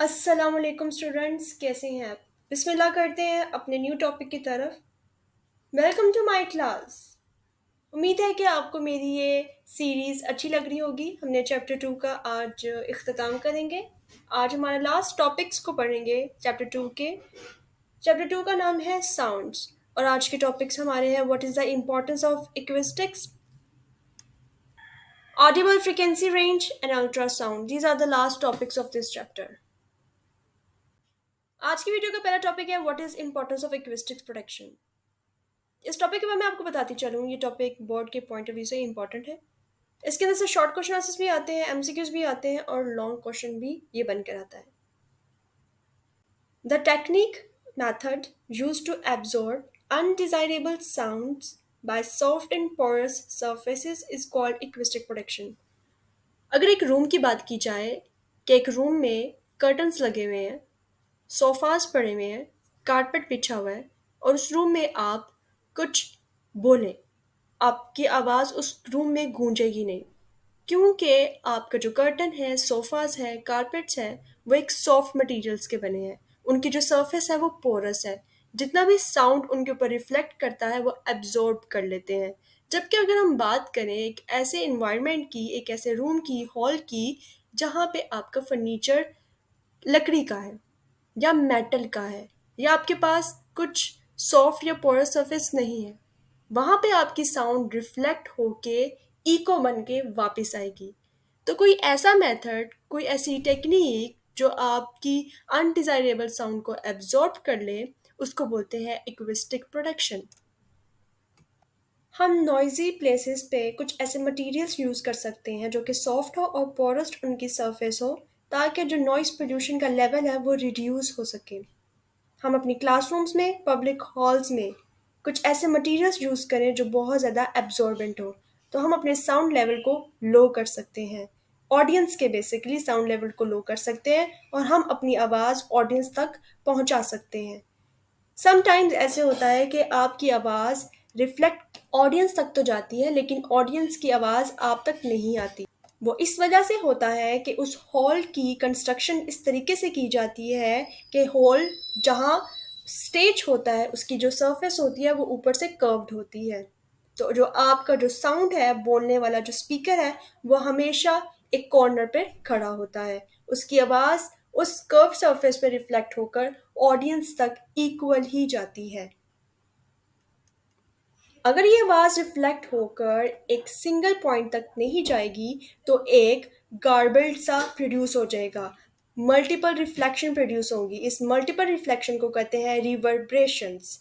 अस्सलाम वालेकुम स्टूडेंट्स, कैसे हैं आप? बिस्मिल्लाह करते हैं अपने न्यू टॉपिक की तरफ। Welcome to my class. उम्मीद है कि आपको मेरी ये सीरीज़ अच्छी लग रही होगी। हमने चैप्टर 2 का आज इख्तिताम करेंगे। आज हमारा लास्ट टॉपिक्स को पढ़ेंगे चैप्टर 2 के। चैप्टर 2 का नाम है साउंड्स और आज के टॉपिक्स हमारे हैं what is the importance of acoustics, audible frequency range and ultrasound. These are the last topics of this chapter. आज की वीडियो का पहला टॉपिक है what is importance of acoustics protection. इस टॉपिक के बारे में आपको बताती चलूँ, ये टॉपिक बोर्ड के पॉइंट ऑफ व्यू से इंपॉर्टेंट है। इसके अंदर से शॉर्ट क्वेश्चन आंसर्स भी आते हैं, एमसीक्यूज भी आते हैं और लॉन्ग क्वेश्चन भी ये बनकर आता है। The technique method use to absorb undesirable sounds by soft and porous surfaces is called acoustic protection. अगर एक रूम की बात की जाए कि एक रूम में कर्टन्स लगे हुए हैं, सोफास पड़े हुए हैं, कारपेट बिछा हुआ है और उस रूम में आप कुछ बोलें, आपकी आवाज़ उस रूम में गूंजेगी नहीं, क्योंकि आपका जो कर्टन है, सोफास है, कारपेट्स है, वो एक सॉफ्ट मटेरियल्स के बने हैं। उनकी जो सरफेस है वो पोरस है। जितना भी साउंड उनके ऊपर रिफ्लेक्ट करता है वो एब्जॉर्ब कर लेते हैं। जबकि अगर हम बात करें एक ऐसे इन्वायरमेंट की, एक ऐसे रूम की, हॉल की, जहाँ पे आपका फर्नीचर लकड़ी का है या मेटल का है या आपके पास कुछ सॉफ्ट या पोरस सरफेस नहीं है, वहां पे आपकी साउंड रिफ्लेक्ट होके इको बन के वापस आएगी। तो कोई ऐसा मेथड, कोई ऐसी टेक्निक जो आपकी अनडिजायरेबल साउंड को एब्जॉर्ब कर ले, उसको बोलते हैं एक्विस्टिक प्रोटेक्शन। हम नॉइजी प्लेसेस पे कुछ ऐसे मटेरियल्स यूज़ कर सकते हैं जो कि सॉफ्ट हो और पोरस उनकी सरफेस हो, ताकि जो नॉइस पोल्यूशन का लेवल है वो रिड्यूस हो सके। हम अपनी क्लासरूम्स में, पब्लिक हॉल्स में कुछ ऐसे मटेरियल्स यूज़ करें जो बहुत ज़्यादा एब्जॉर्बेंट हो, तो हम अपने साउंड लेवल को लो कर सकते हैं। ऑडियंस के बेसिकली साउंड लेवल को लो कर सकते हैं और हम अपनी आवाज़ ऑडियंस तक पहुंचा सकते हैं। समटाइम्स ऐसे होता है कि आपकी आवाज़ रिफ्लेक्ट ऑडियंस तक तो जाती है, लेकिन ऑडियंस की आवाज़ आप तक नहीं आती। वो इस वजह से होता है कि उस हॉल की कंस्ट्रक्शन इस तरीके से की जाती है कि हॉल जहाँ स्टेज होता है उसकी जो सरफेस होती है वो ऊपर से कर्व्ड होती है। तो जो आपका जो साउंड है, बोलने वाला जो स्पीकर है, वो हमेशा एक कॉर्नर पे खड़ा होता है। उसकी आवाज़ उस कर्व सरफेस पे रिफ्लेक्ट होकर ऑडियंस तक इक्वल ही जाती है। अगर ये आवाज़ रिफ्लेक्ट होकर एक सिंगल पॉइंट तक नहीं जाएगी तो एक गार्बल्ड सा प्रोड्यूस हो जाएगा, मल्टीपल रिफ्लेक्शन प्रोड्यूस होंगी। इस मल्टीपल रिफ्लेक्शन को कहते हैं रिवर्ब्रेशंस।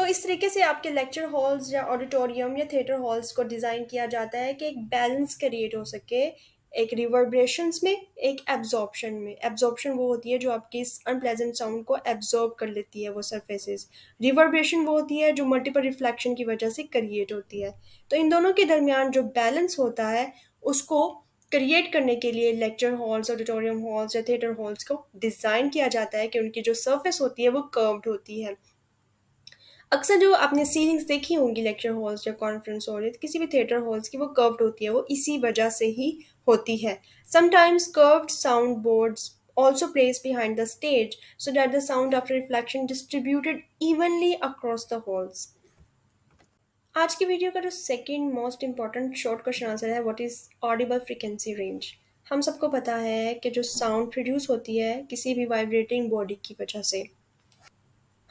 इस तरीके से आपके लेक्चर हॉल्स या ऑडिटोरियम या थिएटर हॉल्स को डिज़ाइन किया जाता है कि एक बैलेंस क्रिएट हो सके, एक रिवर्ब्रेशंस में, एक एब्जॉर्प्शन में। एब्जॉर्प्शन वो होती है जो आपकी इस अनप्लेजेंट साउंड को एब्जॉर्ब कर लेती है, वो सरफेसेस। रिवर्ब्रेशन वो होती है जो मल्टीपल रिफ्लेक्शन की वजह से क्रिएट होती है। तो इन दोनों के दरमियान जो बैलेंस होता है उसको क्रिएट करने के लिए लेक्चर हॉल्स, ऑडिटोरियम हॉल्स या थिएटर हॉल्स को डिज़ाइन किया जाता है कि उनकी जो सरफेस होती है वो कर्व्ड होती है। अक्सर जो आपने सीलिंग्स देखी होंगी लेक्चर हॉल्स या कॉन्फ्रेंस हॉल या किसी भी थिएटर हॉल्स की, वो कर्व्ड होती है, वो इसी वजह से ही होती है। Sometimes curved sound boards also placed behind the stage so that the sound after reflection distributed evenly across the halls. आज की वीडियो का जो second most important short question answer है what is audible frequency range. हम सबको पता है कि जो साउंड प्रोड्यूस होती है किसी भी वाइब्रेटिंग बॉडी की वजह से,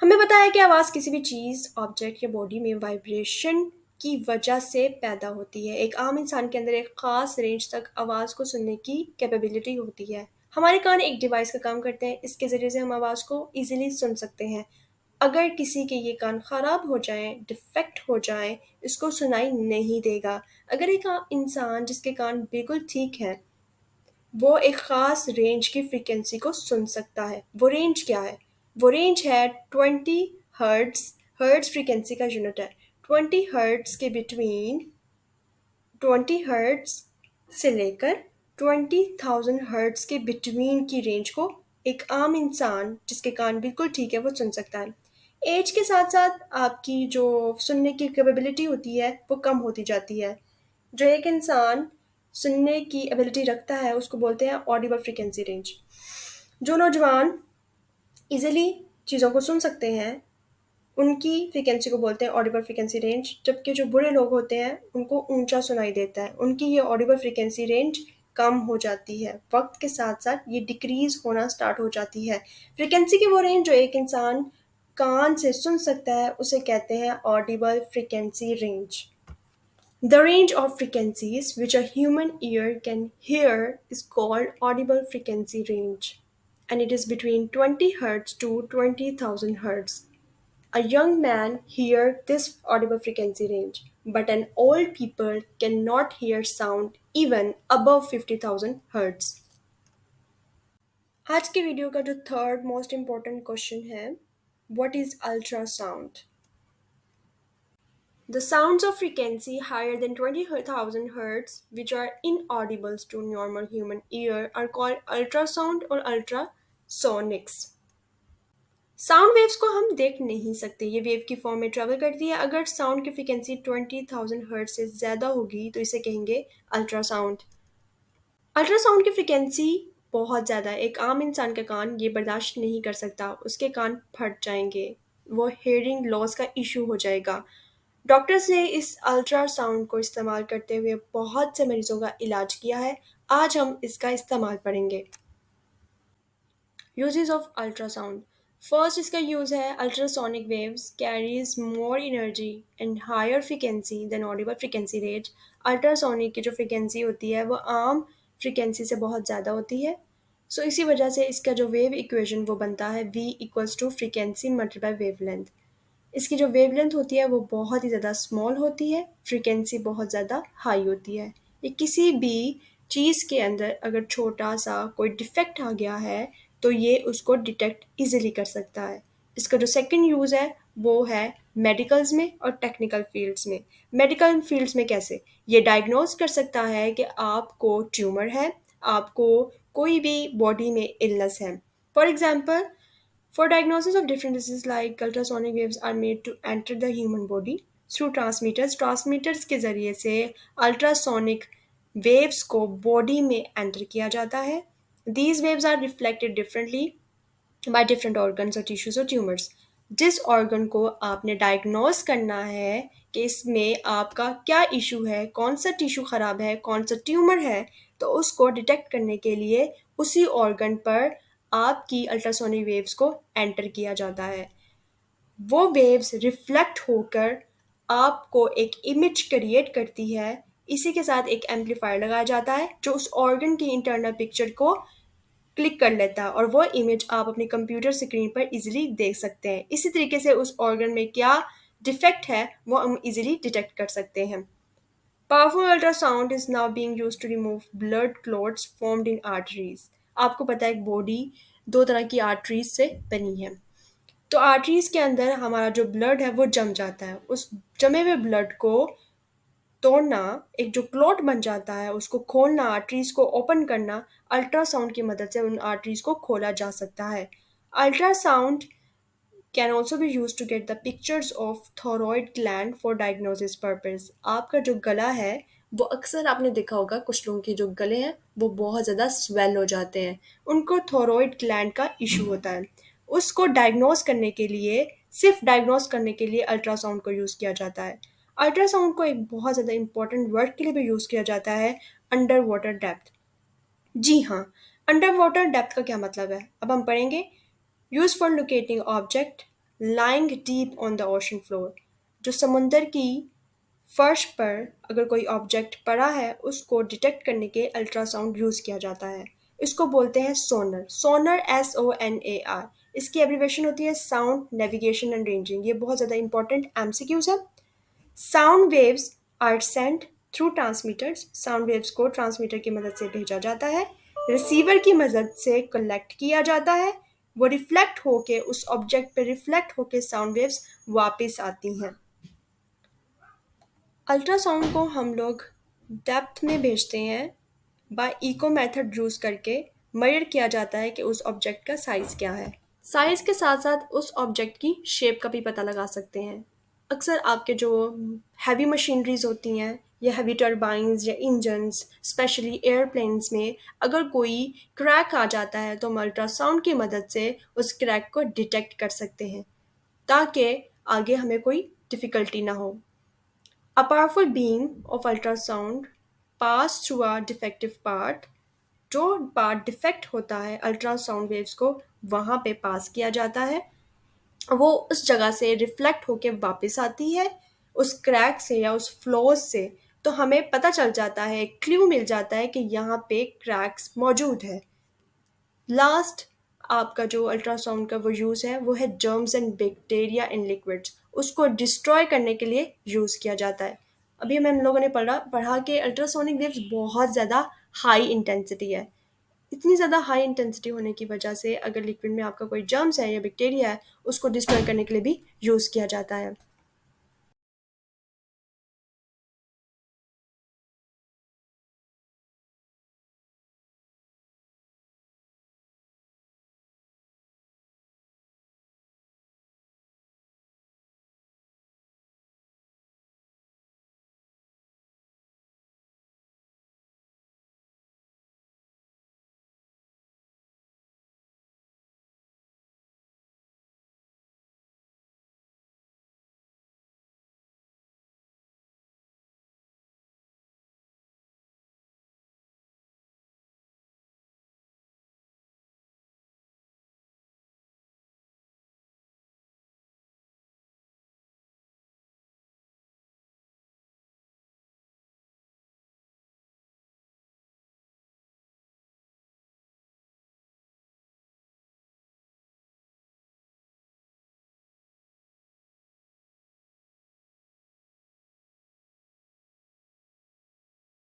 हमें पता है कि आवाज़ किसी भी चीज़, ऑब्जेक्ट या बॉडी में वाइब्रेशन की वजह से पैदा होती है। एक आम इंसान के अंदर एक ख़ास रेंज तक आवाज़ को सुनने की कैपेबिलिटी होती है। हमारे कान एक डिवाइस का काम करते हैं, इसके ज़रिए से हम आवाज़ को ईज़िली सुन सकते हैं। अगर किसी के ये कान ख़राब हो जाएँ, डिफेक्ट हो जाएँ, इसको सुनाई नहीं देगा। अगर एक इंसान जिसके कान बिल्कुल ठीक हैं, वो एक ख़ास रेंज की फ्रीक्वेंसी को सुन सकता है। वो रेंज क्या है? वो रेंज है 20 हर्ट्ज़। हर्ट्ज़ फ्रीक्वेंसी का यूनिट है। 20 हर्ट्ज़ के बिटवीन, 20 हर्ट्ज़ से लेकर 20,000 हर्ट्ज़ के बिटवीन की रेंज को एक आम इंसान जिसके कान बिल्कुल ठीक है वो सुन सकता है। एज के साथ साथ आपकी जो सुनने की कैपेबिलिटी होती है वो कम होती जाती है। जो एक इंसान सुनने की एबिलिटी रखता है उसको बोलते हैं ऑडिबल फ्रीक्वेंसी रेंज। जो नौजवान इजीली चीज़ों को सुन सकते हैं उनकी फ्रीक्वेंसी को बोलते हैं ऑडिबल फ्रीक्वेंसी रेंज, जबकि जो बुरे लोग होते हैं उनको ऊंचा सुनाई देता है, उनकी ये ऑडिबल फ्रीक्वेंसी रेंज कम हो जाती है। वक्त के साथ साथ ये डिक्रीज होना स्टार्ट हो जाती है। फ्रीक्वेंसी की वो रेंज जो एक इंसान कान से सुन सकता है उसे कहते हैं Audible frequency range. The range of frequencies which a human ear can hear is called audible frequency range, and it is between 20 Hz to 20,000 Hz. A young man hears this audible frequency range, but an old people cannot hear sound even above 50,000 Hz. आज के video का जो third most important question है, what is ultrasound? The sounds of frequency higher than 20,000 Hz, which are inaudible to normal human ear, are called ultrasound or ultrasonics. Sound waves को हम देख नहीं सकते, ये वेव की फॉर्म में ट्रेवल करती है। अगर साउंड की फ्रीक्वेंसी 20,000 हर्ट्ज से ज़्यादा होगी तो इसे कहेंगे अल्ट्रासाउंड। अल्ट्रासाउंड की फ्रीक्वेंसी बहुत ज़्यादा है, एक आम इंसान का कान ये बर्दाश्त नहीं कर सकता, उसके कान फट जाएंगे, वो हेयरिंग लॉस का इशू हो जाएगा। डॉक्टर्स ने इस अल्ट्रासाउंड को इस्तेमाल करते हुए बहुत से मरीजों का इलाज किया है। आज हम इसका इस्तेमाल पढ़ेंगे। Uses of ultrasound. फर्स्ट इसका यूज़ है ultrasonic waves carries more energy and higher frequency than audible frequency range. Ultrasonic की जो फ्रीक्वेंसी होती है वो आम फ्रीक्वेंसी से बहुत ज़्यादा होती है। सो इसी वजह से इसका जो वेव इक्वेशन वो बनता है v equals to frequency multiply wavelength. इसकी जो वेवलेंथ होती है वो बहुत ही ज़्यादा स्मॉल होती है, फ्रीक्वेंसी बहुत ज़्यादा हाई होती है। ये किसी भी चीज़ के अंदर अगर छोटा सा कोई डिफेक्ट आ गया है तो ये उसको डिटेक्ट इजीली कर सकता है। इसका जो सेकंड यूज़ है वो है मेडिकल्स में और टेक्निकल फील्ड्स में। मेडिकल फील्ड्स में कैसे? ये डायग्नोज कर सकता है कि आपको ट्यूमर है, आपको कोई भी बॉडी में इलनेस है। For example, for diagnosis of different diseases like ultrasonic waves are made to enter the human body through transmitters. Transmitters के ज़रिए से ultrasonic waves को body में enter किया जाता है। These waves are reflected differently by different organs or tissues or tumors. जिस organ को आपने diagnose करना है कि इसमें आपका क्या issue है, कौन सा tissue ख़राब है, कौन सा tumor है, तो उसको डिटेक्ट करने के लिए उसी ऑर्गन पर आपकी अल्ट्रासोनिक वेव्स को एंटर किया जाता है। वो वेव्स रिफ्लेक्ट होकर आपको एक इमेज क्रिएट करती है। इसी के साथ एक एम्पलीफायर लगाया जाता है जो उस ऑर्गन की इंटरनल पिक्चर को क्लिक कर लेता है और वो इमेज आप अपनी कंप्यूटर स्क्रीन पर इजीली देख सकते हैं। इसी तरीके से उस ऑर्गन में क्या डिफेक्ट है वो हम इजीली डिटेक्ट कर सकते हैं। Powerful ultrasound is now being used to remove blood clots formed in arteries. आपको पता है बॉडी दो तरह की आर्टरीज से बनी है। तो आर्टरीज के अंदर हमारा जो ब्लड है वो जम जाता है। उस जमे हुए ब्लड को तोड़ना, एक जो क्लॉट बन जाता है उसको खोलना, आर्टरीज को ओपन करना, अल्ट्रासाउंड की मदद से उन आर्टरीज को खोला जा सकता है। Ultrasound can also be used to get the pictures of thyroid gland for diagnosis purpose. आपका जो गला है वो अक्सर आपने देखा होगा कुछ लोगों के जो गले हैं वो बहुत ज़्यादा स्वेल हो जाते हैं, उनको थायराइड ग्लैंड का इशू होता है। उसको डायग्नोस करने के लिए, सिर्फ डायग्नोस करने के लिए अल्ट्रासाउंड को यूज़ किया जाता है। अल्ट्रासाउंड को एक बहुत ज़्यादा इंपॉर्टेंट वर्ड के लिए भी यूज़ किया जाता है, अंडर वाटर डेप्थ। जी हाँ, अंडर वाटर डेप्थ का क्या मतलब है अब हम पढ़ेंगे। Use for locating object lying deep on the ocean floor. जो समुंदर की फर्श पर अगर कोई ऑब्जेक्ट पड़ा है उसको डिटेक्ट करने के अल्ट्रासाउंड यूज़ किया जाता है। इसको बोलते हैं सोनर। सोनर SONAR। इसकी एब्रीवेशन होती है साउंड नेविगेशन एंड रेंजिंग। ये बहुत ज़्यादा इंपॉर्टेंट MCQs है। Sound waves are sent through transmitters. Sound waves को ट्रांसमीटर की मदद से भेजा जाता है, रिसीवर की मदद से कलेक्ट किया जाता है, वो रिफ्लेक्ट होके उस ऑब्जेक्ट पे रिफ्लेक्ट होके साउंड वेव्स वापस आती हैं। अल्ट्रासाउंड को हम लोग डेप्थ में भेजते हैं बाय इको मेथड यूज़ करके। मेजर किया जाता है कि उस ऑब्जेक्ट का साइज़ क्या है। साइज़ के साथ साथ उस ऑब्जेक्ट की शेप का भी पता लगा सकते हैं। अक्सर आपके जो हैवी मशीनरीज होती हैं या हेवी टर्बाइंस या इंजन्स, स्पेशली एयरप्लेन्स में अगर कोई क्रैक आ जाता है तो हम अल्ट्रासाउंड की मदद से उस क्रैक को डिटेक्ट कर सकते हैं ताकि आगे हमें कोई डिफ़िकल्टी ना हो। A powerful beam of ultrasound pass through a defective part। जो पार्ट डिफेक्ट होता है अल्ट्रासाउंड वेव्स को वहाँ पे पास किया जाता है, वो उस जगह से रिफ्लेक्ट होके वापस आती है उस क्रैक से या उस फ्लॉज से। तो हमें पता चल जाता है, क्लू मिल जाता है कि यहाँ पे क्रैक्स मौजूद है। लास्ट आपका जो अल्ट्रासाउंड का वो यूज़ है वो है germs and bacteria in liquids, उसको डिस्ट्रॉय करने के लिए यूज़ किया जाता है। अभी हम लोगों ने पढ़ा पढ़ा कि अल्ट्रासोनिक वेव्स बहुत ज़्यादा हाई इंटेंसिटी है। इतनी ज़्यादा हाई इंटेंसिटी होने की वजह से अगर लिक्विड में आपका कोई जर्म्स है या बैक्टीरिया है उसको डिस्ट्रॉय करने के लिए भी यूज़ किया जाता है।